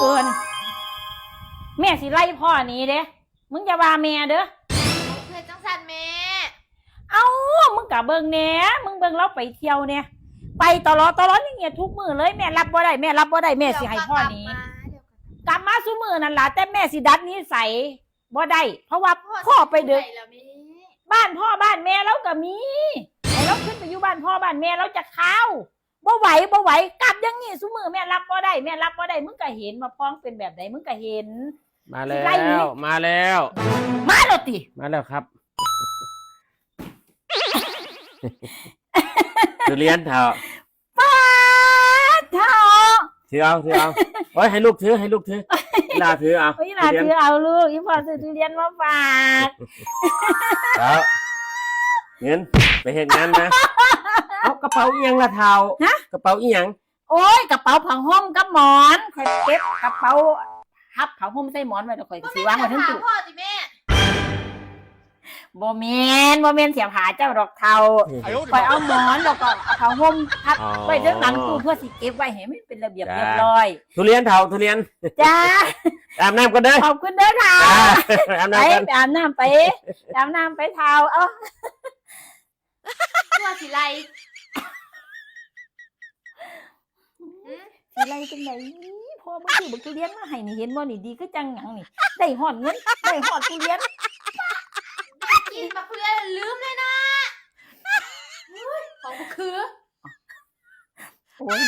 เกินแม่สิไล่พ่อนี้เด้มึงจะว่าแม่เด้อเพื่อจังสันแม่เอ้ามึงกะเบิ่งแหน่มึงเบิ่งเราไปเที่ยวเนี่ยไปตลอดอย่างเงี้ยทุกมื้อเลยแม่รับบ่ได้แม่รับบ่ได้แม่สิให้พ่อนี้กลับมาซุมื้อนั่นล่ะแต่แม่สิดัดนิสัยบ่ได้เพราะว่าพ่อไปเด้อบ้านพ่อบ้านแม่เราก็มีให้เราขึ้นไปอยู่บ้านพ่อบ้านแม่เราจะเข้าบ่ไหวกลับอย่างงี้ซุมื้อแม่รับบ่ได้มึงก็เห็นว่าพ้องเป็นแบบใดมึงก็เห็นมาแล้วมาแล้วติมาแล้วครับทุเรียนเถอะป้าเถอะถือเอาโอ้ยให้ลูกถือลาถือเอาลาถือเอาลูกอีพ่อซื้อทุเรียนมาฝากแล้วเงินไปเห็นงานนะเอากระเป๋าอีหยังละเท้ากระเป๋าอีหยังโอ้ยกระเป๋าผ้าห่มกับหมอนข่อยเก็บกระเป๋าฮับผ้าห่มใส่หมอนไว้แล้วข่อยสิวางไว้ทั้งตู้พ่อสิแม่บ่แม่นเสียผาเจ้าดอกเทาข่อยเอาหมอนแล้วก็ผ้าห่มพับไว้เรื่องหลังตู้เพื่อสิเก็บไว้ให้มันเป็นระเบียบเรียบร้อยทุเรียนเถาทุเรียนจ้าอาบน้ำกันเด้อขอบคุณเด้อค่ะอาบน้ำกันอาบน้ำไปเทาตัวสิไรสิไรจังไหนพ่อมึงซื้อบักทุเรียนมาให้นี่เห็นบ่นี่ดีก็จังหยังนี่ได้ฮอดเงินได้ฮอดทุเรียนกินมาเพื่อนลืมเลยนะของคือโอ้ย